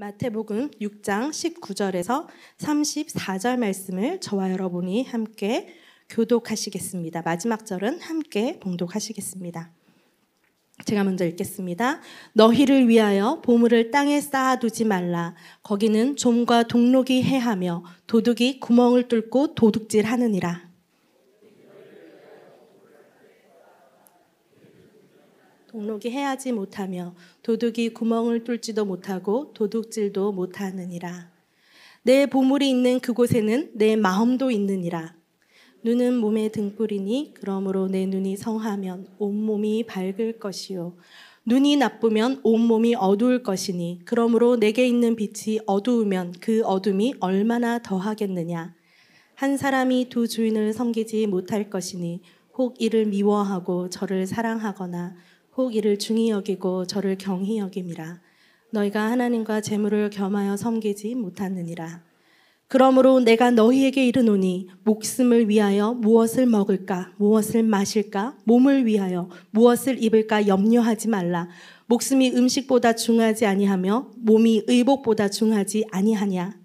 마태복음 6장 19절에서 34절 말씀을 저와 여러분이 함께 교독하시겠습니다. 마지막 절은 함께 봉독하시겠습니다. 제가 먼저 읽겠습니다. 너희를 위하여 보물을 땅에 쌓아두지 말라. 거기는 좀과 동록이 해하며 도둑이 구멍을 뚫고 도둑질하느니라. 동록이 해하지 못하며 도둑이 구멍을 뚫지도 못하고 도둑질도 못하느니라. 내 보물이 있는 그곳에는 내 마음도 있느니라. 눈은 몸의 등불이니 그러므로 내 눈이 성하면 온몸이 밝을 것이요 눈이 나쁘면 온몸이 어두울 것이니 그러므로 내게 있는 빛이 어두우면 그 어둠이 얼마나 더하겠느냐. 한 사람이 두 주인을 섬기지 못할 것이니 혹 이를 미워하고 저를 사랑하거나 혹 이를 중히 여기고 저를 경히 여김이라. 너희가 하나님과 재물을 겸하여 섬기지 못하느니라. 그러므로 내가 너희에게 이르노니 목숨을 위하여 무엇을 먹을까 무엇을 마실까 몸을 위하여 무엇을 입을까 염려하지 말라. 목숨이 음식보다 중하지 아니하며 몸이 의복보다 중하지 아니하냐.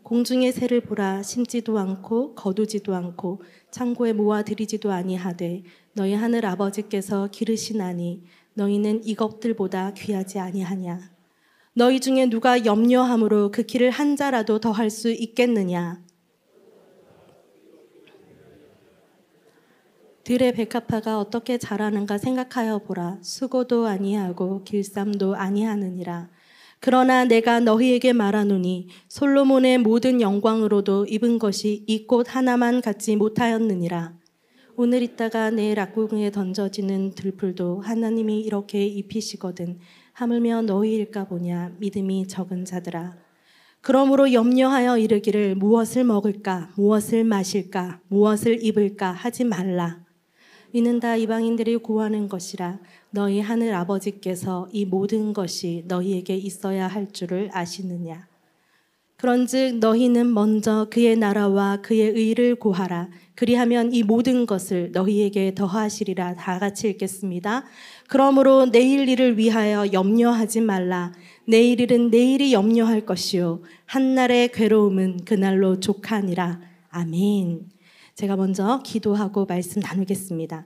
공중의 새를 보라. 심지도 않고 거두지도 않고 창고에 모아들이지도 아니하되 너희 하늘 아버지께서 기르시나니 너희는 이것들보다 귀하지 아니하냐. 너희 중에 누가 염려함으로 그 길을 한 자라도 더 할 수 있겠느냐. 들의 백합화가 어떻게 자라는가 생각하여 보라. 수고도 아니하고 길쌈도 아니하느니라. 그러나 내가 너희에게 말하노니 솔로몬의 모든 영광으로도 입은 것이 이 꽃 하나만 갖지 못하였느니라. 오늘 있다가 내일 악구궁에 던져지는 들풀도 하나님이 이렇게 입히시거든 하물며 너희일까 보냐. 믿음이 적은 자들아. 그러므로 염려하여 이르기를 무엇을 먹을까 무엇을 마실까 무엇을 입을까 하지 말라. 이는 다 이방인들이 구하는 것이라. 너희 하늘 아버지께서 이 모든 것이 너희에게 있어야 할 줄을 아시느냐. 그런즉 너희는 먼저 그의 나라와 그의 의를 구하라. 그리하면 이 모든 것을 너희에게 더하시리라. 다 같이 읽겠습니다. 그러므로 내일 일을 위하여 염려하지 말라. 내일 일은 내일이 염려할 것이요 한날의 괴로움은 그날로 족하니라. 아멘. 제가 먼저 기도하고 말씀 나누겠습니다.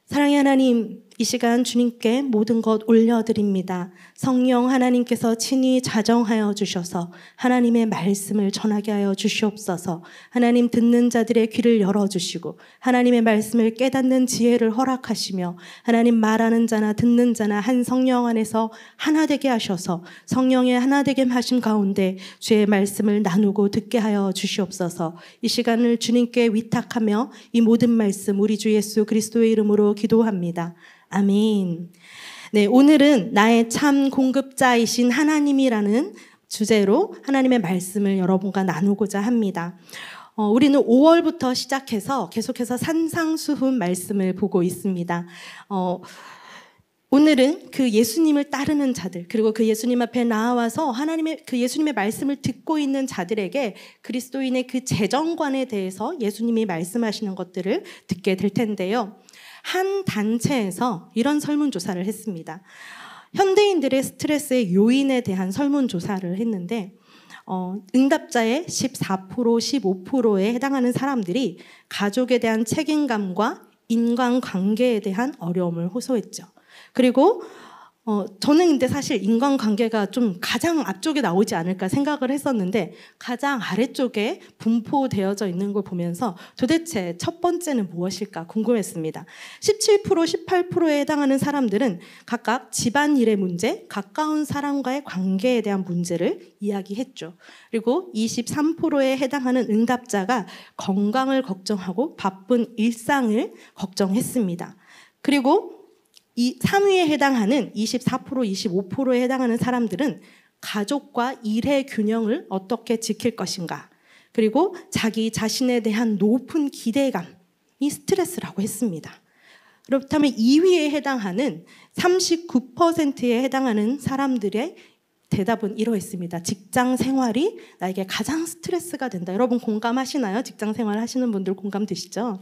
사랑의 하나님, 이 시간 주님께 모든 것 올려드립니다. 성령 하나님께서 친히 자정하여 주셔서 하나님의 말씀을 전하게 하여 주시옵소서. 하나님 듣는 자들의 귀를 열어주시고 하나님의 말씀을 깨닫는 지혜를 허락하시며 하나님 말하는 자나 듣는 자나 한 성령 안에서 하나 되게 하셔서 성령의 하나 되게 하심 가운데 주의 말씀을 나누고 듣게 하여 주시옵소서. 이 시간을 주님께 위탁하며 이 모든 말씀 우리 주 예수 그리스도의 이름으로 기도합니다. 아멘. 네, 오늘은 나의 참 공급자이신 하나님이라는 주제로 하나님의 말씀을 여러분과 나누고자 합니다. 우리는 5월부터 시작해서 계속해서 산상수훈 말씀을 보고 있습니다. 오늘은 그 예수님을 따르는 자들, 그리고 그 예수님 앞에 나와서 그 예수님의 말씀을 듣고 있는 자들에게 그리스도인의 그 재정관에 대해서 예수님이 말씀하시는 것들을 듣게 될 텐데요. 한 단체에서 이런 설문조사를 했습니다. 현대인들의 스트레스의 요인에 대한 설문조사를 했는데 응답자의 14%, 15%에 해당하는 사람들이 가족에 대한 책임감과 인간관계에 대한 어려움을 호소했죠. 그리고 저는 근데 사실 인간관계가 좀 가장 앞쪽에 나오지 않을까 생각을 했었는데 가장 아래쪽에 분포되어져 있는 걸 보면서 도대체 첫 번째는 무엇일까 궁금했습니다. 17%, 18%에 해당하는 사람들은 각각 집안일의 문제, 가까운 사람과의 관계에 대한 문제를 이야기했죠. 그리고 23%에 해당하는 응답자가 건강을 걱정하고 바쁜 일상을 걱정했습니다. 그리고 이 3위에 해당하는 24%, 25%에 해당하는 사람들은 가족과 일의 균형을 어떻게 지킬 것인가, 그리고 자기 자신에 대한 높은 기대감이 스트레스라고 했습니다. 그렇다면 2위에 해당하는 39%에 해당하는 사람들의 대답은 이러했습니다. 직장 생활이 나에게 가장 스트레스가 된다. 여러분 공감하시나요? 직장 생활 하시는 분들 공감되시죠?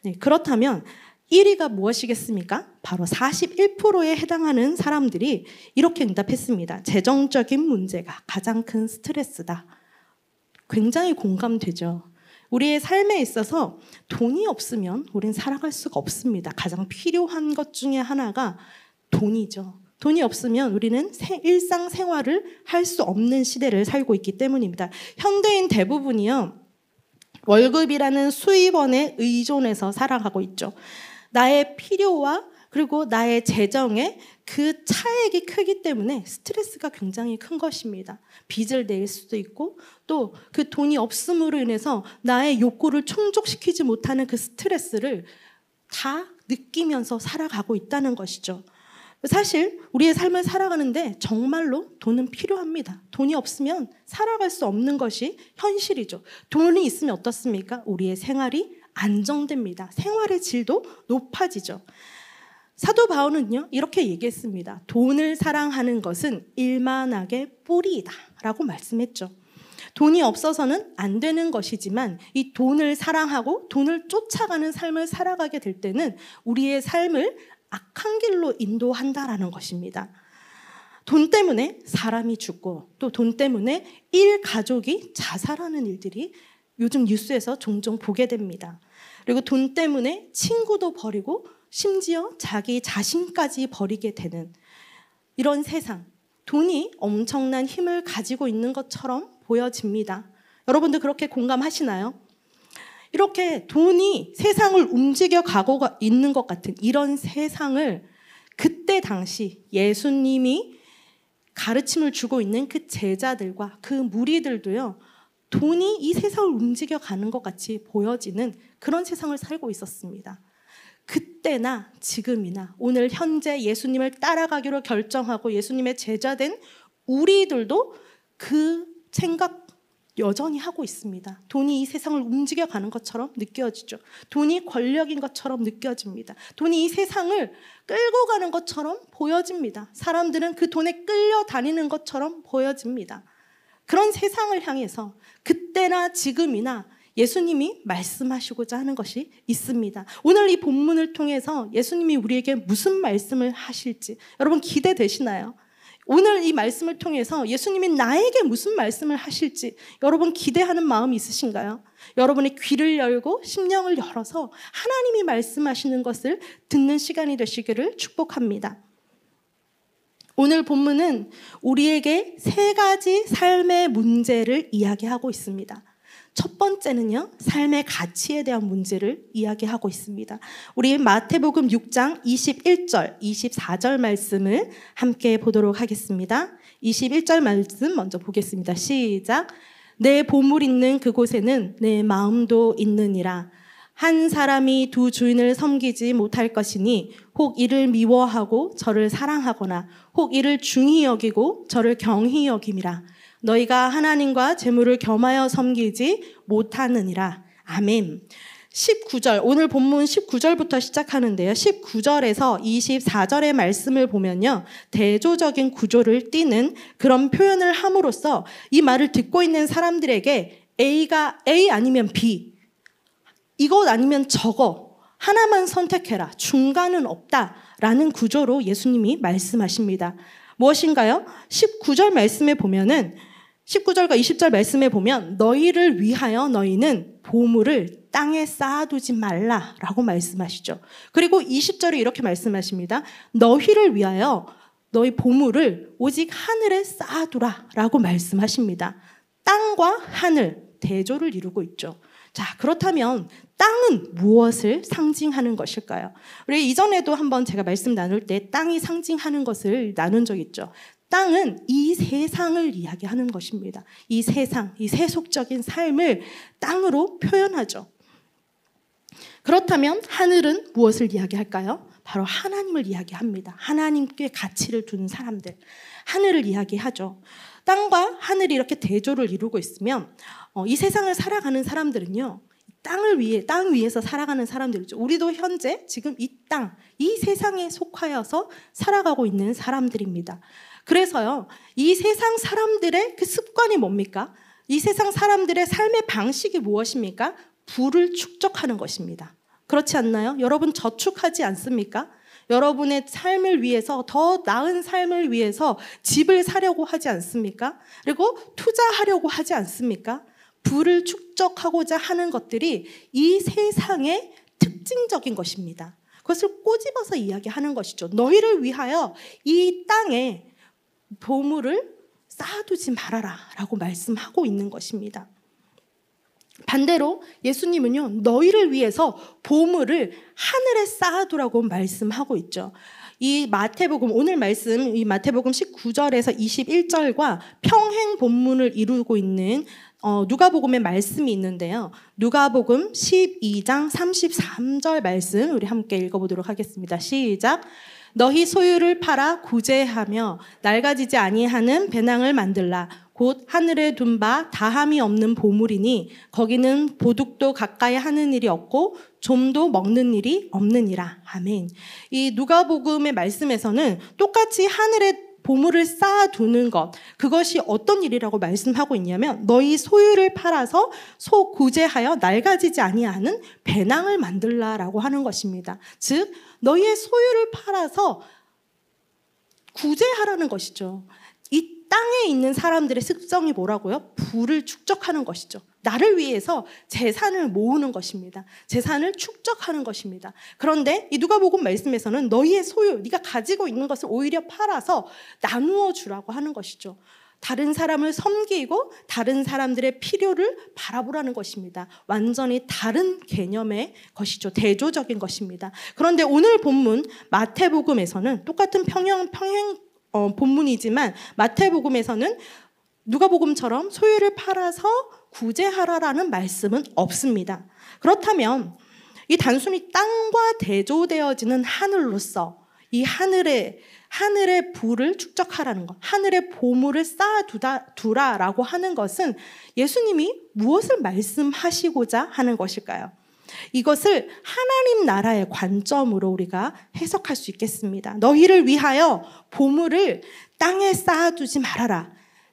네, 그렇다면 1위가 무엇이겠습니까? 바로 41%에 해당하는 사람들이 이렇게 응답했습니다. 재정적인 문제가 가장 큰 스트레스다. 굉장히 공감되죠. 우리의 삶에 있어서 돈이 없으면 우린 살아갈 수가 없습니다. 가장 필요한 것 중에 하나가 돈이죠. 돈이 없으면 우리는 일상생활을 할 수 없는 시대를 살고 있기 때문입니다. 현대인 대부분이요, 월급이라는 수입원에 의존해서 살아가고 있죠. 나의 필요와 그리고 나의 재정에 그 차액이 크기 때문에 스트레스가 굉장히 큰 것입니다. 빚을 낼 수도 있고 또 그 돈이 없음으로 인해서 나의 욕구를 충족시키지 못하는 그 스트레스를 다 느끼면서 살아가고 있다는 것이죠. 사실 우리의 삶을 살아가는데 정말로 돈은 필요합니다. 돈이 없으면 살아갈 수 없는 것이 현실이죠. 돈이 있으면 어떻습니까? 우리의 생활이 안정됩니다. 생활의 질도 높아지죠. 사도 바울은요, 이렇게 얘기했습니다. 돈을 사랑하는 것은 일만하게 뿌리이다 라고 말씀했죠. 돈이 없어서는 안 되는 것이지만 이 돈을 사랑하고 돈을 쫓아가는 삶을 살아가게 될 때는 우리의 삶을 악한 길로 인도한다라는 것입니다. 돈 때문에 사람이 죽고 또 돈 때문에 일가족이 자살하는 일들이 요즘 뉴스에서 종종 보게 됩니다. 그리고 돈 때문에 친구도 버리고 심지어 자기 자신까지 버리게 되는 이런 세상. 돈이 엄청난 힘을 가지고 있는 것처럼 보여집니다. 여러분들 그렇게 공감하시나요? 이렇게 돈이 세상을 움직여가고 있는 것 같은 이런 세상을 그때 당시 예수님이 가르침을 주고 있는 그 제자들과 그 무리들도요, 돈이 이 세상을 움직여가는 것 같이 보여지는 그런 세상을 살고 있었습니다. 그때나 지금이나 오늘 현재 예수님을 따라가기로 결정하고 예수님의 제자된 우리들도 그 생각 여전히 하고 있습니다. 돈이 이 세상을 움직여가는 것처럼 느껴지죠. 돈이 권력인 것처럼 느껴집니다. 돈이 이 세상을 끌고 가는 것처럼 보여집니다. 사람들은 그 돈에 끌려다니는 것처럼 보여집니다. 그런 세상을 향해서 그때나 지금이나 예수님이 말씀하시고자 하는 것이 있습니다. 오늘 이 본문을 통해서 예수님이 우리에게 무슨 말씀을 하실지 여러분 기대되시나요? 오늘 이 말씀을 통해서 예수님이 나에게 무슨 말씀을 하실지 여러분 기대하는 마음이 있으신가요? 여러분의 귀를 열고 심령을 열어서 하나님이 말씀하시는 것을 듣는 시간이 되시기를 축복합니다. 오늘 본문은 우리에게 세 가지 삶의 문제를 이야기하고 있습니다. 첫 번째는요, 삶의 가치에 대한 문제를 이야기하고 있습니다. 우리 마태복음 6장 21절, 24절 말씀을 함께 보도록 하겠습니다. 21절 말씀 먼저 보겠습니다. 시작. 내 보물 있는 그곳에는 내 마음도 있느니라. 한 사람이 두 주인을 섬기지 못할 것이니 혹 이를 미워하고 저를 사랑하거나 혹 이를 중히 여기고 저를 경히 여김이라. 너희가 하나님과 재물을 겸하여 섬기지 못하느니라. 아멘. 19절, 오늘 본문 19절부터 시작하는데요. 19절에서 24절의 말씀을 보면요, 대조적인 구조를 띠는 그런 표현을 함으로써 이 말을 듣고 있는 사람들에게 A가 A 아니면 B, 이것 아니면 저거, 하나만 선택해라, 중간은 없다라는 구조로 예수님이 말씀하십니다. 무엇인가요? 19절 말씀에 보면은 19절과 20절 말씀에 보면 너희를 위하여 너희는 보물을 땅에 쌓아두지 말라라고 말씀하시죠. 그리고 20절에 이렇게 말씀하십니다. 너희를 위하여 너희 보물을 오직 하늘에 쌓아두라라고 말씀하십니다. 땅과 하늘, 대조를 이루고 있죠. 자, 그렇다면 땅은 무엇을 상징하는 것일까요? 우리 이전에도 한번 제가 말씀 나눌 때 땅이 상징하는 것을 나눈 적 있죠. 땅은 이 세상을 이야기하는 것입니다. 이 세상, 이 세속적인 삶을 땅으로 표현하죠. 그렇다면 하늘은 무엇을 이야기할까요? 바로 하나님을 이야기합니다. 하나님께 가치를 두는 사람들, 하늘을 이야기하죠. 땅과 하늘이 이렇게 대조를 이루고 있으면 이 세상을 살아가는 사람들은요, 땅 위에서 살아가는 사람들이죠. 우리도 현재 지금 이 땅, 이 세상에 속하여서 살아가고 있는 사람들입니다. 그래서요, 이 세상 사람들의 그 습관이 뭡니까? 이 세상 사람들의 삶의 방식이 무엇입니까? 부를 축적하는 것입니다. 그렇지 않나요? 여러분 저축하지 않습니까? 여러분의 삶을 위해서, 더 나은 삶을 위해서 집을 사려고 하지 않습니까? 그리고 투자하려고 하지 않습니까? 부를 축적하고자 하는 것들이 이 세상의 특징적인 것입니다. 그것을 꼬집어서 이야기하는 것이죠. 너희를 위하여 이 땅에 보물을 쌓아두지 말아라 라고 말씀하고 있는 것입니다. 반대로 예수님은요, 너희를 위해서 보물을 하늘에 쌓아두라고 말씀하고 있죠. 이 마태복음, 오늘 말씀, 이 마태복음 19절에서 21절과 평행 본문을 이루고 있는 누가복음의 말씀이 있는데요. 누가복음 12장 33절 말씀 우리 함께 읽어보도록 하겠습니다. 시작. 너희 소유를 팔아 구제하며 낡아지지 아니하는 배낭을 만들라. 곧 하늘에 둔 바 다함이 없는 보물이니 거기는 도둑도 가까이 하는 일이 없고 좀도 먹는 일이 없느니라. 아멘. 이 누가복음의 말씀에서는 똑같이 하늘에 보물을 쌓아두는 것, 그것이 어떤 일이라고 말씀하고 있냐면 너희 소유를 팔아서 구제하여 낡아지지 아니하는 배낭을 만들라라고 하는 것입니다. 즉 너희의 소유를 팔아서 구제하라는 것이죠. 이 땅에 있는 사람들의 습성이 뭐라고요? 부를 축적하는 것이죠. 나를 위해서 재산을 모으는 것입니다. 재산을 축적하는 것입니다. 그런데 이 누가복음 말씀에서는 너희의 소유, 네가 가지고 있는 것을 오히려 팔아서 나누어 주라고 하는 것이죠. 다른 사람을 섬기고 다른 사람들의 필요를 바라보라는 것입니다. 완전히 다른 개념의 것이죠. 대조적인 것입니다. 그런데 오늘 본문 마태복음에서는 똑같은 평행 본문이지만 마태복음에서는 누가복음처럼 소유를 팔아서 구제하라라는 말씀은 없습니다. 그렇다면 이 단순히 땅과 대조되어지는 하늘로서 이 하늘의 부를 축적하라는 것, 하늘의 보물을 쌓아두라라고 하는 것은 예수님이 무엇을 말씀하시고자 하는 것일까요? 이것을 하나님 나라의 관점으로 우리가 해석할 수 있겠습니다. 너희를 위하여 보물을 땅에 쌓아두지 말아라.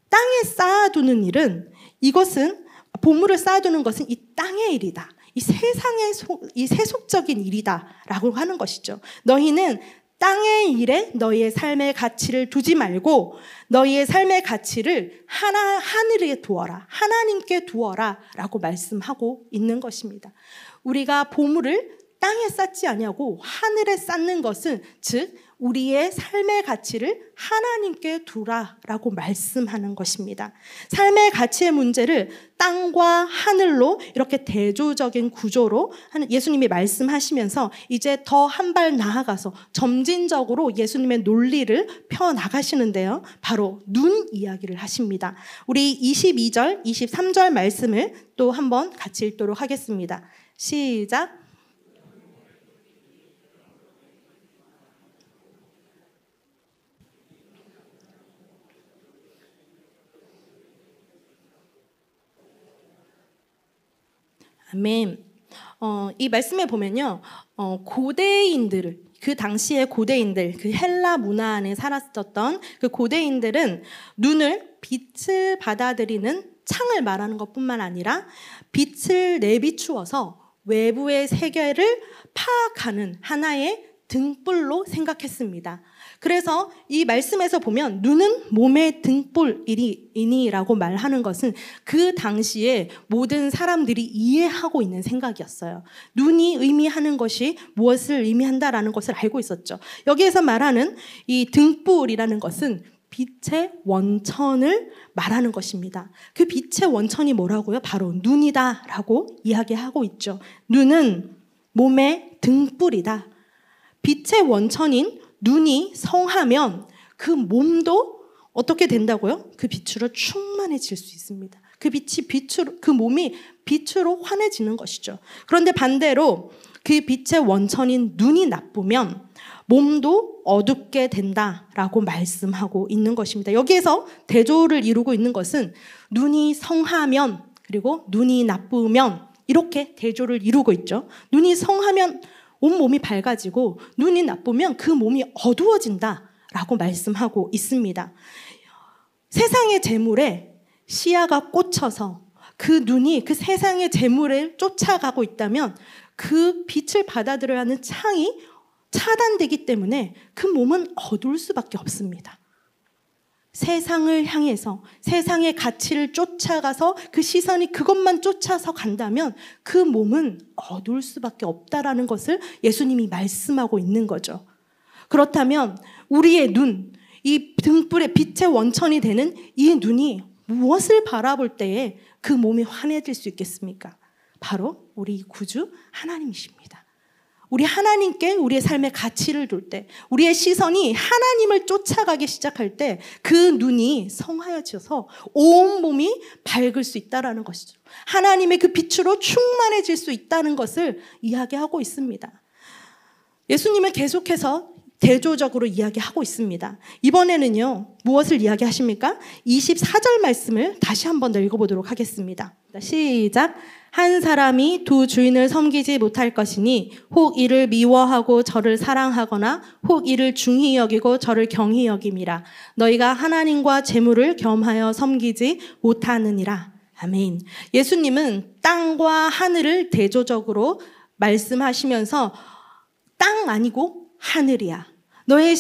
땅에 쌓아두는 일은, 이것은 보물을 쌓아두는 것은 이 땅의 일이다. 이 세상의 이 세속적인 일이다라고 하는 것이죠. 너희는 땅의 일에 너희의 삶의 가치를 두지 말고 너희의 삶의 가치를 하늘에 두어라. 하나님께 두어라 라고 말씀하고 있는 것입니다. 우리가 보물을 땅에 쌓지 아니하고 하늘에 쌓는 것은 즉 우리의 삶의 가치를 하나님께 두라라고 말씀하는 것입니다. 삶의 가치의 문제를 땅과 하늘로 이렇게 대조적인 구조로 예수님이 말씀하시면서 이제 더 한 발 나아가서 점진적으로 예수님의 논리를 펴나가시는데요. 바로 눈 이야기를 하십니다. 우리 22절, 23절 말씀을 또 한번 같이 읽도록 하겠습니다. 시작. 아멘. 이 말씀에 보면요, 고대인들, 그 당시의 고대인들, 그 헬라 문화 안에 살았었던 그 고대인들은 빛을 받아들이는 창을 말하는 것뿐만 아니라 빛을 내비추어서 외부의 세계를 파악하는 하나의 등불로 생각했습니다. 그래서 이 말씀에서 보면 눈은 몸의 등불이니라고 말하는 것은 그 당시에 모든 사람들이 이해하고 있는 생각이었어요. 눈이 의미하는 것이 무엇을 의미한다라는 것을 알고 있었죠. 여기에서 말하는 이 등불이라는 것은 빛의 원천을 말하는 것입니다. 그 빛의 원천이 뭐라고요? 바로 눈이다라고 이야기하고 있죠. 눈은 몸의 등불이다. 빛의 원천인 눈이 성하면 그 몸도 어떻게 된다고요? 그 빛으로 충만해질 수 있습니다. 그 몸이 빛으로 환해지는 것이죠. 그런데 반대로 그 빛의 원천인 눈이 나쁘면 몸도 어둡게 된다라고 말씀하고 있는 것입니다. 여기에서 대조를 이루고 있는 것은 눈이 성하면 그리고 눈이 나쁘면 이렇게 대조를 이루고 있죠. 눈이 성하면 온몸이 밝아지고 눈이 나쁘면 그 몸이 어두워진다라고 말씀하고 있습니다. 세상의 재물에 시야가 꽂혀서 그 눈이 그 세상의 재물을 쫓아가고 있다면 그 빛을 받아들여야 하는 창이 차단되기 때문에 그 몸은 어두울 수밖에 없습니다. 세상을 향해서 세상의 가치를 쫓아가서 그 시선이 그것만 쫓아서 간다면 그 몸은 어두울 수밖에 없다라는 것을 예수님이 말씀하고 있는 거죠. 그렇다면 우리의 눈, 이 등불의 빛의 원천이 되는 이 눈이 무엇을 바라볼 때에 그 몸이 환해질 수 있겠습니까? 바로 우리 구주 하나님이십니다. 우리 하나님께 우리의 삶의 가치를 둘 때, 우리의 시선이 하나님을 쫓아가기 시작할 때 그 눈이 성하여져서 온몸이 밝을 수 있다는 것이죠. 하나님의 그 빛으로 충만해질 수 있다는 것을 이야기하고 있습니다. 예수님은 계속해서 대조적으로 이야기하고 있습니다. 이번에는요, 무엇을 이야기하십니까? 24절 말씀을 다시 한 번 더 읽어보도록 하겠습니다. 시작. 한 사람이 두 주인을 섬기지 못할 것이니 혹 이를 미워하고 저를 사랑하거나 혹 이를 중히 여기고 저를 경히 여김이라. 너희가 하나님과 재물을 겸하여 섬기지 못하느니라. 아멘. 예수님은 땅과 하늘을 대조적으로 말씀하시면서 땅 아니고 하늘이야. 너의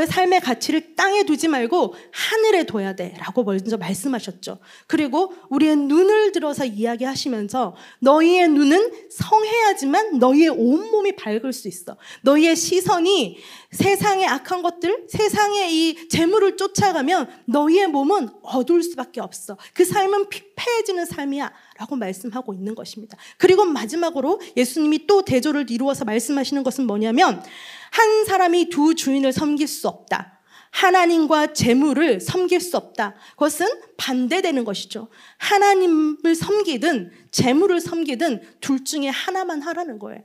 삶의 가치를 땅에 두지 말고 하늘에 둬야 돼 라고 먼저 말씀하셨죠. 그리고 우리의 눈을 들어서 이야기하시면서 너희의 눈은 성해야지만 너희의 온몸이 밝을 수 있어. 너희의 시선이 세상의 악한 것들, 세상의 이 재물을 쫓아가면 너희의 몸은 어두울 수밖에 없어. 그 삶은 피폐해지는 삶이야 라고 말씀하고 있는 것입니다. 그리고 마지막으로 예수님이 또 대조를 이루어서 말씀하시는 것은 뭐냐면 한 사람이 두 주인을 섬길 수 없다. 하나님과 재물을 섬길 수 없다. 그것은 반대되는 것이죠. 하나님을 섬기든 재물을 섬기든 둘 중에 하나만 하라는 거예요.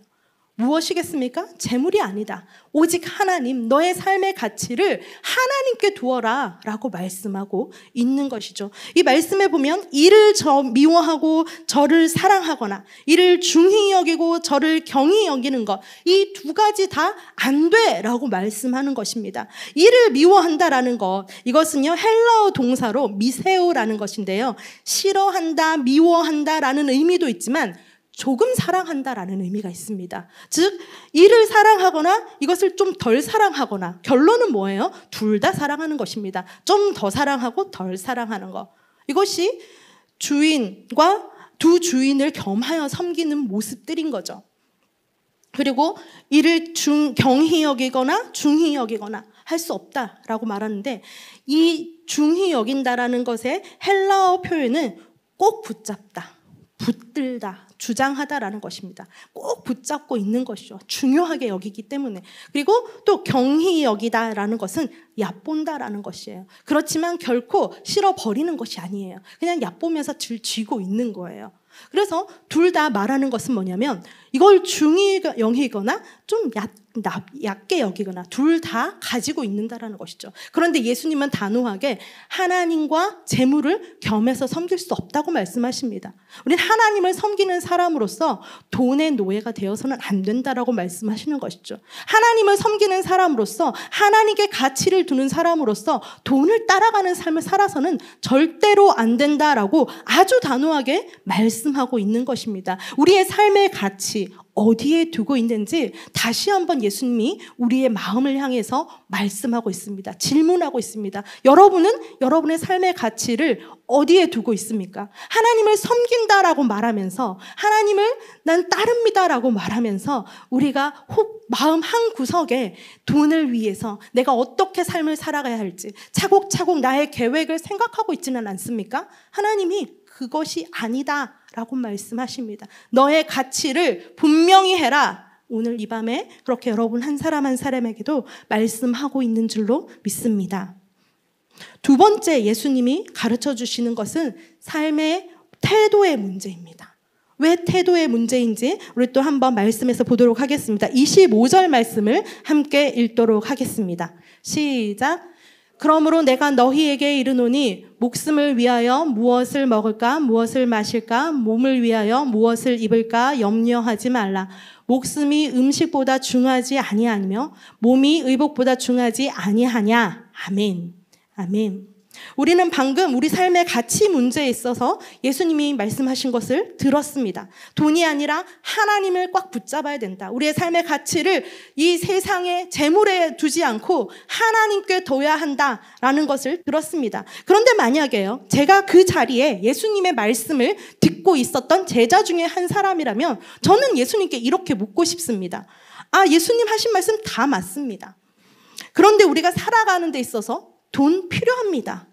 무엇이겠습니까? 재물이 아니다. 오직 하나님, 너의 삶의 가치를 하나님께 두어라 라고 말씀하고 있는 것이죠. 이 말씀에 보면 이를 미워하고 저를 사랑하거나 이를 중히 여기고 저를 경히 여기는 것, 이 두 가지 다 안 돼 라고 말씀하는 것입니다. 이를 미워한다라는 것, 이것은요 헬라어 동사로 미세오라는 것인데요. 싫어한다, 미워한다라는 의미도 있지만 조금 사랑한다라는 의미가 있습니다. 즉 이를 사랑하거나 이것을 좀 덜 사랑하거나 결론은 뭐예요? 둘 다 사랑하는 것입니다. 좀 더 사랑하고 덜 사랑하는 것. 이것이 주인과 두 주인을 겸하여 섬기는 모습들인 거죠. 그리고 이를 경히 여기거나 중히 여기거나 할 수 없다라고 말하는데 이 중히 여긴다라는 것의 헬라어 표현은 꼭 붙잡다, 붙들다, 주장하다라는 것입니다. 꼭 붙잡고 있는 것이죠. 중요하게 여기기 때문에. 그리고 또 경히 여기다라는 것은 얕본다라는 것이에요. 그렇지만 결코 실어버리는 것이 아니에요. 그냥 얕보면서 쥐고 있는 거예요. 그래서 둘 다 말하는 것은 뭐냐면 이걸 중히 여기거나 좀 얕게 여기거나 둘 다 가지고 있는다라는 것이죠. 그런데 예수님은 단호하게 하나님과 재물을 겸해서 섬길 수 없다고 말씀하십니다. 우리는 하나님을 섬기는 사람으로서 돈의 노예가 되어서는 안 된다라고 말씀하시는 것이죠. 하나님을 섬기는 사람으로서 하나님께 가치를 두는 사람으로서 돈을 따라가는 삶을 살아서는 절대로 안 된다라고 아주 단호하게 말씀하고 있는 것입니다. 우리의 삶의 가치 어디에 두고 있는지 다시 한번 예수님이 우리의 마음을 향해서 말씀하고 있습니다. 질문하고 있습니다. 여러분은 여러분의 삶의 가치를 어디에 두고 있습니까? 하나님을 섬긴다라고 말하면서 하나님을 난 따릅니다라고 말하면서 우리가 혹 마음 한 구석에 돈을 위해서 내가 어떻게 삶을 살아가야 할지 차곡차곡 나의 계획을 생각하고 있지는 않습니까? 하나님이 그것이 아니다 라고 말씀하십니다. 너의 가치를 분명히 해라. 오늘 이 밤에 그렇게 여러분 한 사람 한 사람에게도 말씀하고 있는 줄로 믿습니다. 두 번째 예수님이 가르쳐 주시는 것은 삶의 태도의 문제입니다. 왜 태도의 문제인지 우리 또 한번 말씀에서 보도록 하겠습니다. 25절 말씀을 함께 읽도록 하겠습니다. 시작. 그러므로 내가 너희에게 이르노니 목숨을 위하여 무엇을 먹을까 무엇을 마실까 몸을 위하여 무엇을 입을까 염려하지 말라. 목숨이 음식보다 중하지 아니하며 몸이 의복보다 중하지 아니하냐. 아멘. 아멘. 우리는 방금 우리 삶의 가치 문제에 있어서 예수님이 말씀하신 것을 들었습니다. 돈이 아니라 하나님을 꽉 붙잡아야 된다. 우리의 삶의 가치를 이 세상의 재물에 두지 않고 하나님께 둬야 한다라는 것을 들었습니다. 그런데 만약에요, 제가 그 자리에 예수님의 말씀을 듣고 있었던 제자 중에 한 사람이라면 저는 예수님께 이렇게 묻고 싶습니다. 예수님 하신 말씀 다 맞습니다. 그런데 우리가 살아가는 데 있어서 돈 필요합니다.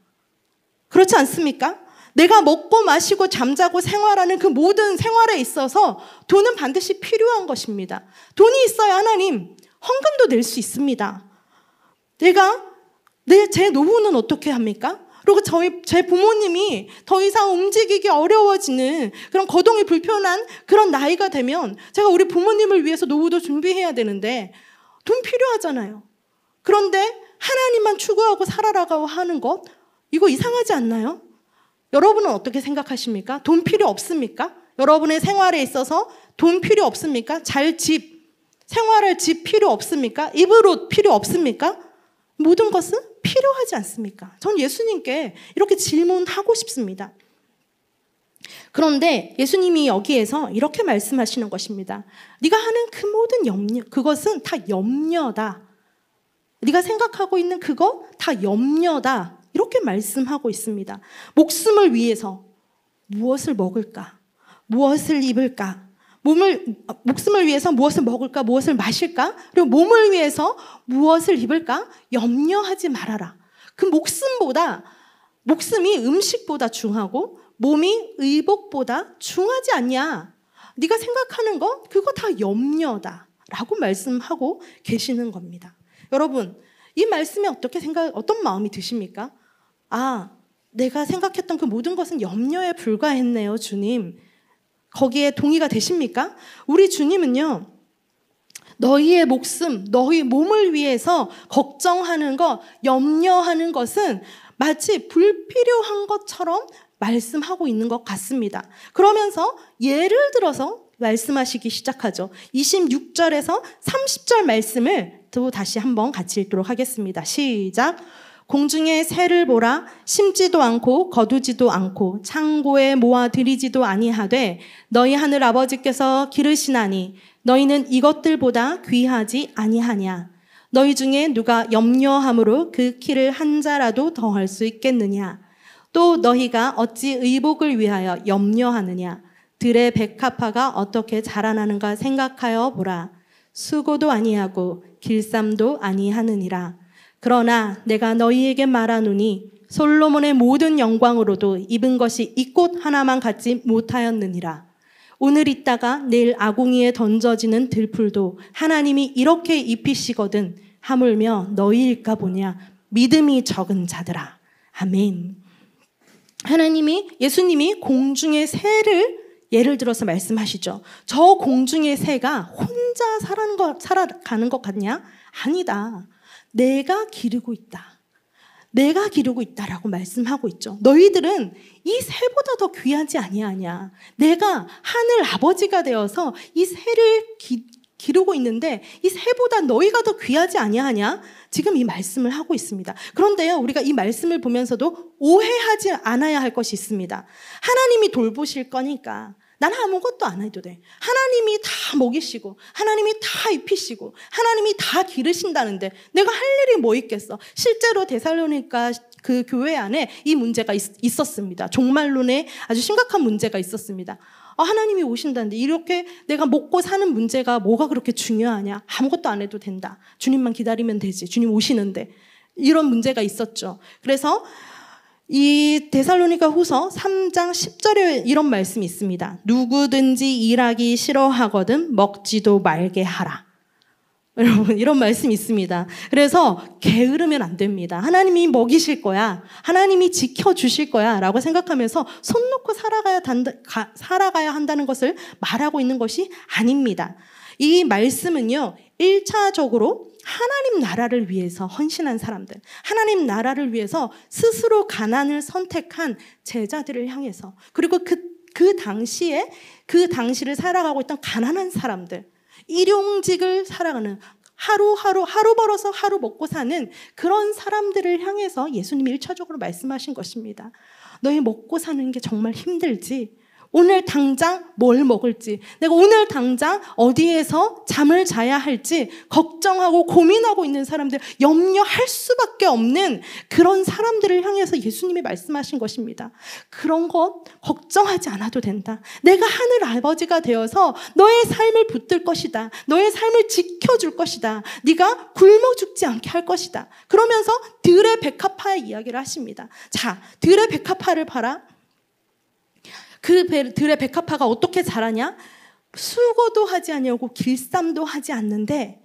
그렇지 않습니까? 내가 먹고 마시고 잠자고 생활하는 그 모든 생활에 있어서 돈은 반드시 필요한 것입니다. 돈이 있어야 하나님 헌금도 낼 수 있습니다. 제 노후는 어떻게 합니까? 그리고 제 부모님이 더 이상 움직이기 어려워지는 그런 거동이 불편한 그런 나이가 되면 제가 우리 부모님을 위해서 노후도 준비해야 되는데 돈 필요하잖아요. 그런데 하나님만 추구하고 살아가고 하는 것, 이거 이상하지 않나요? 여러분은 어떻게 생각하십니까? 돈 필요 없습니까? 여러분의 생활에 있어서 돈 필요 없습니까? 생활할 집 필요 없습니까? 입을 옷 필요 없습니까? 모든 것은 필요하지 않습니까? 전 예수님께 이렇게 질문하고 싶습니다. 그런데 예수님이 여기에서 이렇게 말씀하시는 것입니다. 네가 하는 그 모든 염려, 그것은 다 염려다. 네가 생각하고 있는 그거 다 염려다. 이렇게 말씀하고 있습니다. 목숨을 위해서 무엇을 먹을까? 무엇을 입을까? 목숨을 위해서 무엇을 먹을까? 무엇을 마실까? 그리고 몸을 위해서 무엇을 입을까? 염려하지 말아라. 그 목숨이 음식보다 중하고 몸이 의복보다 중하지 않냐? 네가 생각하는 거 그거 다 염려다 라고 말씀하고 계시는 겁니다. 여러분, 이 말씀에 어떤 마음이 드십니까? 내가 생각했던 그 모든 것은 염려에 불과했네요, 주님. 거기에 동의가 되십니까? 우리 주님은요, 너희의 목숨, 너희 몸을 위해서 걱정하는 것, 염려하는 것은 마치 불필요한 것처럼 말씀하고 있는 것 같습니다. 그러면서 예를 들어서 말씀하시기 시작하죠. 26절에서 30절 말씀을 또 다시 한번 같이 읽도록 하겠습니다. 시작. 공중의 새를 보라. 심지도 않고 거두지도 않고 창고에 모아 들이지도 아니하되 너희 하늘 아버지께서 기르시나니 너희는 이것들보다 귀하지 아니하냐. 너희 중에 누가 염려함으로 그 키를 한 자라도 더할 수 있겠느냐. 또 너희가 어찌 의복을 위하여 염려하느냐. 들의 백합화가 어떻게 자라나는가 생각하여 보라. 수고도 아니하고 길쌈도 아니하느니라. 그러나 내가 너희에게 말하노니 솔로몬의 모든 영광으로도 입은 것이 이 꽃 하나만 갖지 못하였느니라. 오늘 있다가 내일 아궁이에 던져지는 들풀도 하나님이 이렇게 입히시거든 하물며 너희일까 보냐. 믿음이 적은 자들아. 아멘. 예수님이 공중의 새를 예를 들어서 말씀하시죠. 저 공중의 새가 혼자 살아가는 것 같냐? 아니다. 내가 기르고 있다. 내가 기르고 있다라고 말씀하고 있죠. 너희들은 이 새보다 더 귀하지 아니하냐. 내가 하늘 아버지가 되어서 이 새를 기르고 있는데 이 새보다 너희가 더 귀하지 아니하냐? 지금 이 말씀을 하고 있습니다. 그런데요, 우리가 이 말씀을 보면서도 오해하지 않아야 할 것이 있습니다. 하나님이 돌보실 거니까 난 아무것도 안 해도 돼. 하나님이 다 먹이시고 하나님이 다 입히시고 하나님이 다 기르신다는데 내가 할 일이 뭐 있겠어. 실제로 데살로니가 그 교회 안에 이 문제가 있었습니다. 종말론에 아주 심각한 문제가 있었습니다. 하나님이 오신다는데 이렇게 내가 먹고 사는 문제가 뭐가 그렇게 중요하냐. 아무것도 안 해도 된다. 주님만 기다리면 되지. 주님 오시는데. 이런 문제가 있었죠. 그래서 이 데살로니가 후서 3장 10절에 이런 말씀이 있습니다. 누구든지 일하기 싫어하거든 먹지도 말게 하라. 여러분, 이런 말씀이 있습니다. 그래서 게으르면 안 됩니다. 하나님이 먹이실 거야. 하나님이 지켜주실 거야. 라고 생각하면서 손 놓고 살아가야 한다는 것을 말하고 있는 것이 아닙니다. 이 말씀은요, 1차적으로 하나님 나라를 위해서 헌신한 사람들, 하나님 나라를 위해서 스스로 가난을 선택한 제자들을 향해서, 그리고 그 당시를 살아가고 있던 가난한 사람들, 일용직을 살아가는 하루 벌어서 하루 먹고 사는 그런 사람들을 향해서 예수님이 1차적으로 말씀하신 것입니다. 너희 먹고 사는 게 정말 힘들지? 오늘 당장 뭘 먹을지, 내가 오늘 당장 어디에서 잠을 자야 할지 걱정하고 고민하고 있는 사람들, 염려할 수밖에 없는 그런 사람들을 향해서 예수님이 말씀하신 것입니다. 그런 것 걱정하지 않아도 된다. 내가 하늘 아버지가 되어서 너의 삶을 붙들 것이다. 너의 삶을 지켜줄 것이다. 네가 굶어 죽지 않게 할 것이다. 그러면서 들의 백합화의 이야기를 하십니다. 자, 들의 백합화를 봐라. 그 들의 백합화가 어떻게 자라냐? 수고도 하지 아니하고 길쌈도 하지 않는데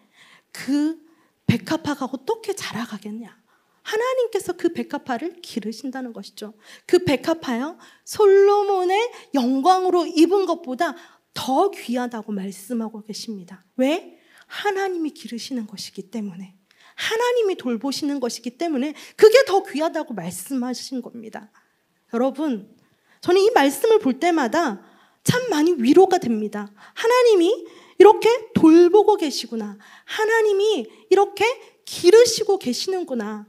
그 백합화가 어떻게 자라가겠냐? 하나님께서 그 백합화를 기르신다는 것이죠. 그 백합화요, 솔로몬의 영광으로 입은 것보다 더 귀하다고 말씀하고 계십니다. 왜? 하나님이 기르시는 것이기 때문에, 하나님이 돌보시는 것이기 때문에 그게 더 귀하다고 말씀하신 겁니다. 여러분, 저는 이 말씀을 볼 때마다 참 많이 위로가 됩니다. 하나님이 이렇게 돌보고 계시구나. 하나님이 이렇게 기르시고 계시는구나.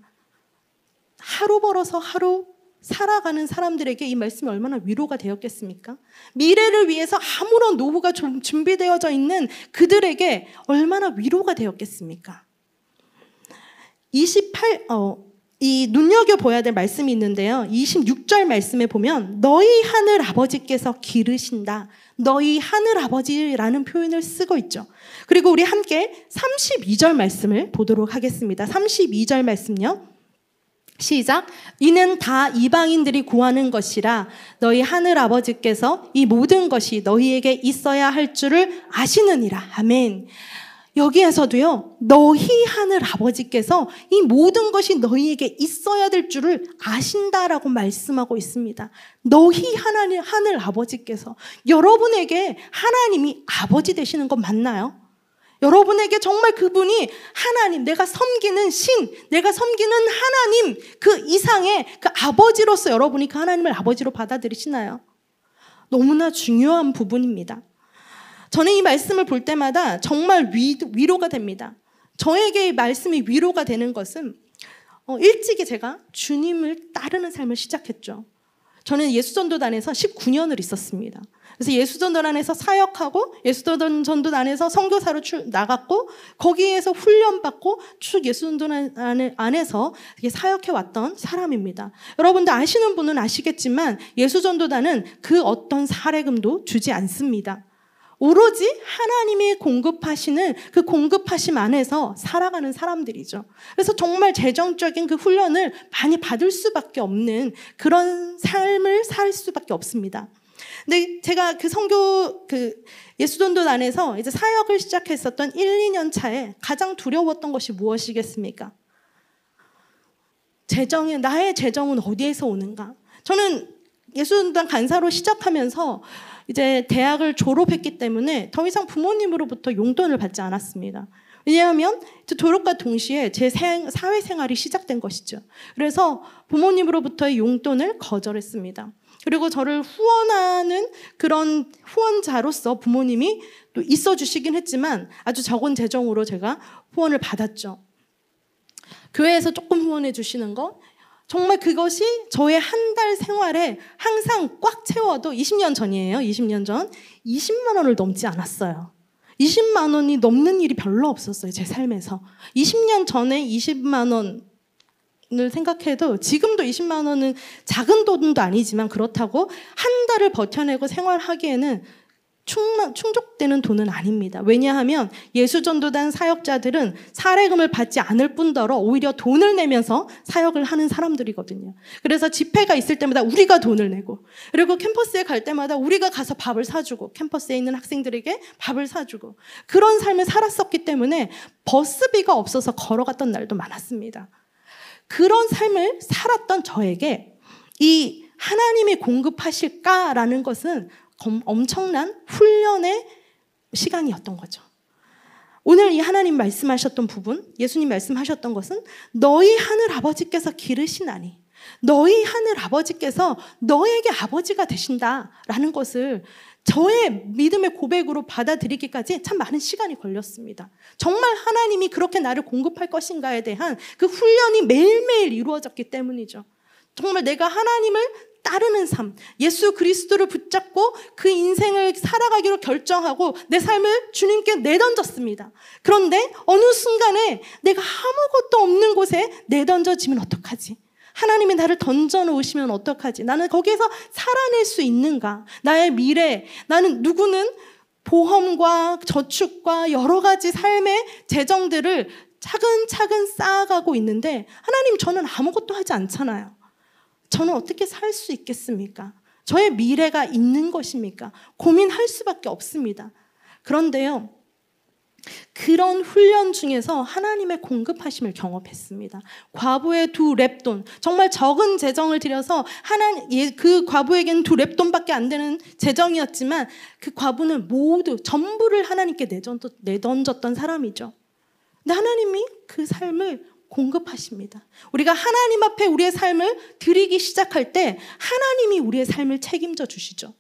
하루 벌어서 하루 살아가는 사람들에게 이 말씀이 얼마나 위로가 되었겠습니까? 미래를 위해서 아무런 노후가 준비되어져 있는 그들에게 얼마나 위로가 되었겠습니까? 이 눈여겨봐야 될 말씀이 있는데요. 26절 말씀에 보면 너희 하늘 아버지께서 기르신다. 너희 하늘 아버지라는 표현을 쓰고 있죠. 그리고 우리 함께 32절 말씀을 보도록 하겠습니다. 32절 말씀요. 시작. 이는 다 이방인들이 구하는 것이라 너희 하늘 아버지께서 이 모든 것이 너희에게 있어야 할 줄을 아시느니라. 아멘. 여기에서도요, 너희 하늘 아버지께서 이 모든 것이 너희에게 있어야 될 줄을 아신다라고 말씀하고 있습니다. 너희 하늘 아버지께서, 여러분에게 하나님이 아버지 되시는 건 맞나요? 여러분에게 정말 그분이 하나님, 내가 섬기는 신, 내가 섬기는 하나님 그 이상의 그 아버지로서 여러분이 그 하나님을 아버지로 받아들이시나요? 너무나 중요한 부분입니다. 저는 이 말씀을 볼 때마다 정말 위로가 됩니다. 저에게 이 말씀이 위로가 되는 것은 일찍이 제가 주님을 따르는 삶을 시작했죠. 저는 예수전도단에서 19년을 있었습니다. 그래서 예수전도단에서 사역하고 예수전도단에서 선교사로 나갔고 거기에서 훈련받고 쭉 예수전도단 안에서 사역해왔던 사람입니다. 여러분들 아시는 분은 아시겠지만 예수전도단은 그 어떤 사례금도 주지 않습니다. 오로지 하나님이 공급하시는 그 공급하심 안에서 살아가는 사람들이죠. 그래서 정말 재정적인 그 훈련을 많이 받을 수밖에 없는 그런 삶을 살 수밖에 없습니다. 근데 제가 예수전도단에서 이제 사역을 시작했었던 1, 2년 차에 가장 두려웠던 것이 무엇이겠습니까? 나의 재정은 어디에서 오는가? 저는 예수전도단 간사로 시작하면서 이제 대학을 졸업했기 때문에 더 이상 부모님으로부터 용돈을 받지 않았습니다. 왜냐하면 졸업과 동시에 제 사회생활이 시작된 것이죠. 그래서 부모님으로부터의 용돈을 거절했습니다. 그리고 저를 후원하는 그런 후원자로서 부모님이 또 있어 주시긴 했지만 아주 적은 재정으로 제가 후원을 받았죠. 교회에서 조금 후원해 주시는 거, 정말 그것이 저의 한 달 생활에 항상 꽉 채워도 20년 전이에요. 20년 전 20만 원을 넘지 않았어요. 20만 원이 넘는 일이 별로 없었어요. 제 삶에서. 20년 전에 20만 원을 생각해도 지금도 20만 원은 작은 돈도 아니지만 그렇다고 한 달을 버텨내고 생활하기에는 충족되는 돈은 아닙니다. 왜냐하면 예수전도단 사역자들은 사례금을 받지 않을 뿐더러 오히려 돈을 내면서 사역을 하는 사람들이거든요. 그래서 집회가 있을 때마다 우리가 돈을 내고, 그리고 캠퍼스에 갈 때마다 우리가 가서 밥을 사주고, 캠퍼스에 있는 학생들에게 밥을 사주고, 그런 삶을 살았었기 때문에 버스비가 없어서 걸어갔던 날도 많았습니다. 그런 삶을 살았던 저에게 이 하나님이 공급하실까라는 것은 엄청난 훈련의 시간이었던 거죠. 오늘 이 하나님 말씀하셨던 부분, 예수님 말씀하셨던 것은 너희 하늘 아버지께서 기르시나니, 너희 하늘 아버지께서 너에게 아버지가 되신다라는 것을 저의 믿음의 고백으로 받아들이기까지 참 많은 시간이 걸렸습니다. 정말 하나님이 그렇게 나를 공급할 것인가에 대한 그 훈련이 매일매일 이루어졌기 때문이죠. 정말 내가 하나님을 따르는 삶, 예수 그리스도를 붙잡고 그 인생을 살아가기로 결정하고 내 삶을 주님께 내던졌습니다. 그런데 어느 순간에 내가 아무것도 없는 곳에 내던져지면 어떡하지? 하나님이 나를 던져놓으시면 어떡하지? 나는 거기에서 살아낼 수 있는가? 나의 미래, 누구는 보험과 저축과 여러 가지 삶의 재정들을 차근차근 쌓아가고 있는데 하나님, 저는 아무것도 하지 않잖아요. 저는 어떻게 살 수 있겠습니까? 저의 미래가 있는 것입니까? 고민할 수밖에 없습니다. 그런데요, 그런 훈련 중에서 하나님의 공급하심을 경험했습니다. 과부의 2렙돈, 정말 적은 재정을 들여서 그 과부에게는 2렙돈밖에 안 되는 재정이었지만 그 과부는 전부를 하나님께 내던졌던 사람이죠. 근데 하나님이 그 삶을 공급하십니다. 우리가 하나님 앞에 우리의 삶을 드리기 시작할 때 하나님이 우리의 삶을 책임져 주시죠.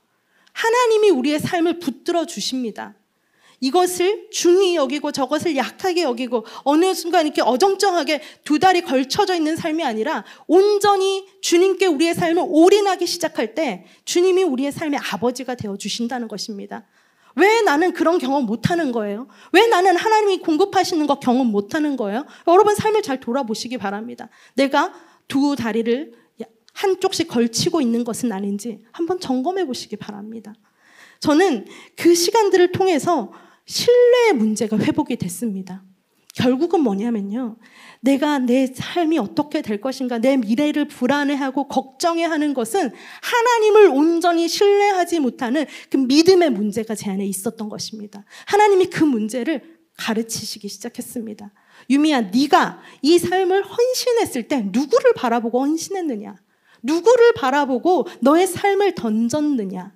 하나님이 우리의 삶을 붙들어 주십니다. 이것을 중히 여기고 저것을 약하게 여기고 어느 순간 이렇게 어정쩡하게 두 다리 걸쳐져 있는 삶이 아니라 온전히 주님께 우리의 삶을 올인하기 시작할 때 주님이 우리의 삶의 아버지가 되어 주신다는 것입니다. 왜 나는 그런 경험 못하는 거예요? 왜 나는 하나님이 공급하시는 거 경험 못하는 거예요? 여러분 삶을 잘 돌아보시기 바랍니다. 내가 두 다리를 한쪽씩 걸치고 있는 것은 아닌지 한번 점검해 보시기 바랍니다. 저는 그 시간들을 통해서 신뢰의 문제가 회복이 됐습니다. 결국은 뭐냐면요, 내가 내 삶이 어떻게 될 것인가, 내 미래를 불안해하고 걱정해하는 것은 하나님을 온전히 신뢰하지 못하는 그 믿음의 문제가 제 안에 있었던 것입니다. 하나님이 그 문제를 가르치시기 시작했습니다. 유미야, 네가 이 삶을 헌신했을 때 누구를 바라보고 헌신했느냐? 누구를 바라보고 너의 삶을 던졌느냐?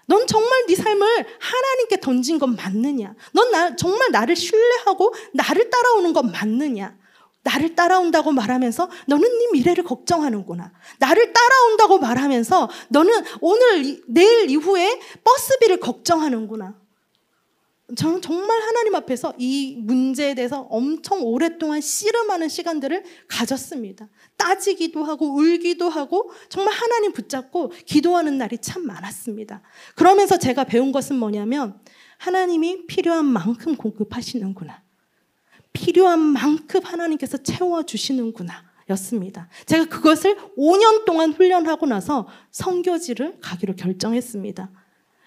넌 정말 네 삶을 하나님께 던진 건 맞느냐? 넌 정말 나를 신뢰하고 나를 따라오는 건 맞느냐? 나를 따라온다고 말하면서 너는 네 미래를 걱정하는구나. 나를 따라온다고 말하면서 너는 내일 이후에 버스비를 걱정하는구나. 저는 정말 하나님 앞에서 이 문제에 대해서 엄청 오랫동안 씨름하는 시간들을 가졌습니다. 따지기도 하고 울기도 하고 정말 하나님 붙잡고 기도하는 날이 참 많았습니다. 그러면서 제가 배운 것은 뭐냐면 하나님이 필요한 만큼 공급하시는구나. 필요한 만큼 하나님께서 채워주시는구나 였습니다. 제가 그것을 5년 동안 훈련하고 나서 선교지를 가기로 결정했습니다.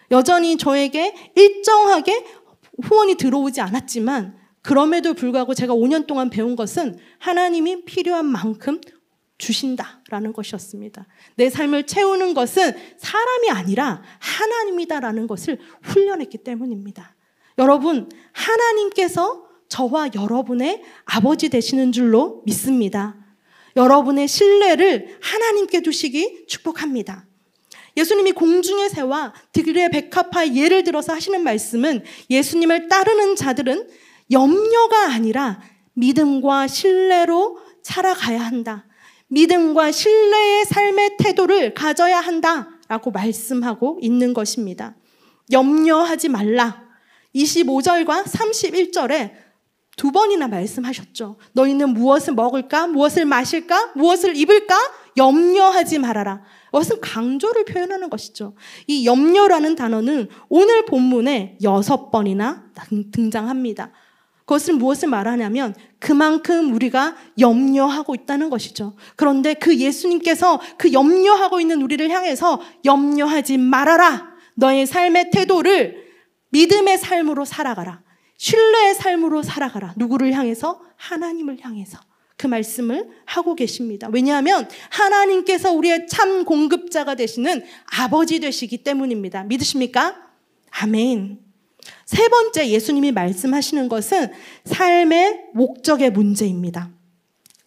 여전히 저에게 일정하게 후원이 들어오지 않았지만 그럼에도 불구하고 제가 5년 동안 배운 것은 하나님이 필요한 만큼 주신다라는 것이었습니다. 내 삶을 채우는 것은 사람이 아니라 하나님이다라는 것을 훈련했기 때문입니다. 여러분, 하나님께서 저와 여러분의 아버지 되시는 줄로 믿습니다. 여러분의 신뢰를 하나님께 두시기 축복합니다. 예수님이 공중의 새와 들의 백합화의 예를 들어서 하시는 말씀은 예수님을 따르는 자들은 염려가 아니라 믿음과 신뢰로 살아가야 한다. 믿음과 신뢰의 삶의 태도를 가져야 한다라고 말씀하고 있는 것입니다. 염려하지 말라. 25절과 31절에 2번이나 말씀하셨죠. 너희는 무엇을 먹을까? 무엇을 마실까? 무엇을 입을까? 염려하지 말아라. 이것은 강조를 표현하는 것이죠. 이 염려라는 단어는 오늘 본문에 6번이나 등장합니다. 그것은 무엇을 말하냐면 그만큼 우리가 염려하고 있다는 것이죠. 그런데 그 예수님께서 그 염려하고 있는 우리를 향해서 염려하지 말아라. 너의 삶의 태도를 믿음의 삶으로 살아가라. 신뢰의 삶으로 살아가라. 누구를 향해서? 하나님을 향해서. 그 말씀을 하고 계십니다. 왜냐하면 하나님께서 우리의 참 공급자가 되시는 아버지 되시기 때문입니다. 믿으십니까? 아멘. 세 번째 예수님이 말씀하시는 것은 삶의 목적의 문제입니다.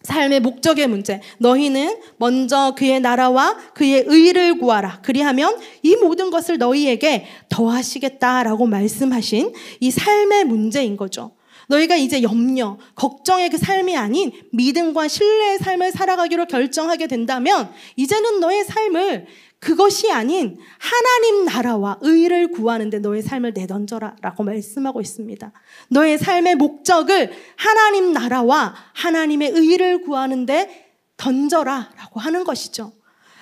삶의 목적의 문제. 너희는 먼저 그의 나라와 그의 의를 구하라. 그리하면 이 모든 것을 너희에게 더하시겠다라고 말씀하신 이 삶의 문제인 거죠. 너희가 이제 염려, 걱정의 그 삶이 아닌 믿음과 신뢰의 삶을 살아가기로 결정하게 된다면 이제는 너의 삶을 그것이 아닌 하나님 나라와 의를 구하는데 너의 삶을 내던져라 라고 말씀하고 있습니다. 너의 삶의 목적을 하나님 나라와 하나님의 의를 구하는데 던져라 라고 하는 것이죠.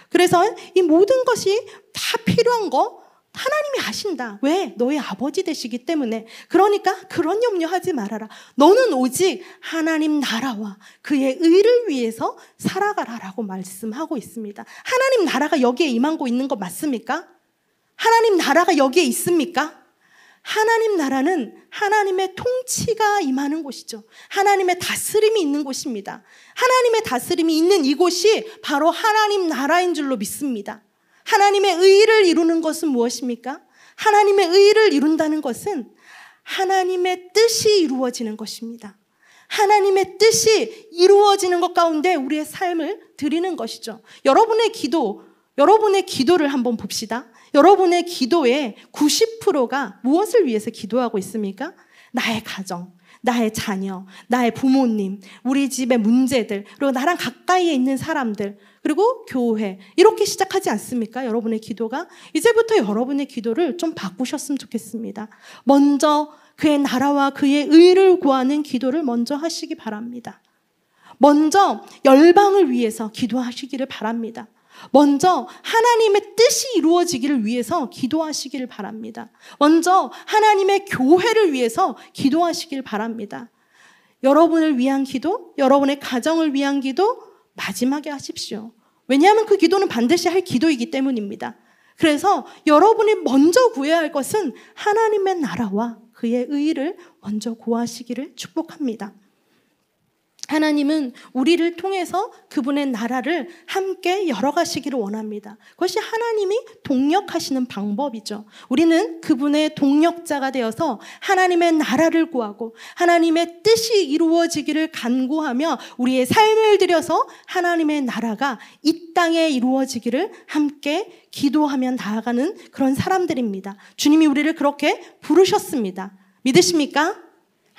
그래서 이 모든 것이 다 필요한 거 하나님이 아신다. 왜? 너의 아버지 되시기 때문에. 그러니까 그런 염려하지 말아라. 너는 오직 하나님 나라와 그의 의를 위해서 살아가라 라고 말씀하고 있습니다. 하나님 나라가 여기에 임하고 있는 거 맞습니까? 하나님 나라가 여기에 있습니까? 하나님 나라는 하나님의 통치가 임하는 곳이죠. 하나님의 다스림이 있는 곳입니다. 하나님의 다스림이 있는 이곳이 바로 하나님 나라인 줄로 믿습니다. 하나님의 의를 이루는 것은 무엇입니까? 하나님의 의를 이룬다는 것은 하나님의 뜻이 이루어지는 것입니다. 하나님의 뜻이 이루어지는 것 가운데 우리의 삶을 드리는 것이죠. 여러분의 기도를 한번 봅시다. 여러분의 기도의 90%가 무엇을 위해서 기도하고 있습니까? 나의 가정, 나의 자녀, 나의 부모님, 우리 집의 문제들, 그리고 나랑 가까이에 있는 사람들, 그리고 교회, 이렇게 시작하지 않습니까? 여러분의 기도가. 이제부터 여러분의 기도를 좀 바꾸셨으면 좋겠습니다. 먼저 그의 나라와 그의 의를 구하는 기도를 먼저 하시기 바랍니다. 먼저 열방을 위해서 기도하시기를 바랍니다. 먼저 하나님의 뜻이 이루어지기를 위해서 기도하시기를 바랍니다. 먼저 하나님의 교회를 위해서 기도하시길 바랍니다. 여러분을 위한 기도, 여러분의 가정을 위한 기도 마지막에 하십시오. 왜냐하면 그 기도는 반드시 할 기도이기 때문입니다. 그래서 여러분이 먼저 구해야 할 것은 하나님의 나라와 그의 의를 먼저 구하시기를 축복합니다. 하나님은 우리를 통해서 그분의 나라를 함께 열어가시기를 원합니다. 그것이 하나님이 동력하시는 방법이죠. 우리는 그분의 동력자가 되어서 하나님의 나라를 구하고 하나님의 뜻이 이루어지기를 간구하며 우리의 삶을 들여서 하나님의 나라가 이 땅에 이루어지기를 함께 기도하며 나아가는 그런 사람들입니다. 주님이 우리를 그렇게 부르셨습니다. 믿으십니까?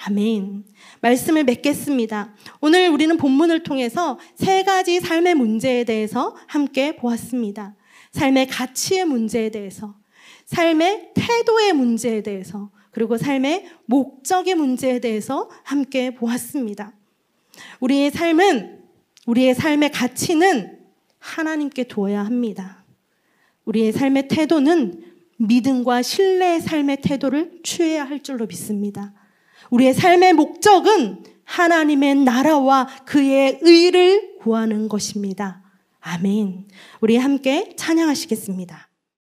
아멘. 말씀을 맺겠습니다. 오늘 우리는 본문을 통해서 3가지 삶의 문제에 대해서 함께 보았습니다. 삶의 가치의 문제에 대해서, 삶의 태도의 문제에 대해서, 그리고 삶의 목적의 문제에 대해서 함께 보았습니다. 우리의 삶의 가치는 하나님께 두어야 합니다. 우리의 삶의 태도는 믿음과 신뢰의 삶의 태도를 취해야 할 줄로 믿습니다. 우리의 삶의 목적은 하나님의 나라와 그의 의를 구하는 것입니다. 아멘. 우리 함께 찬양하시겠습니다.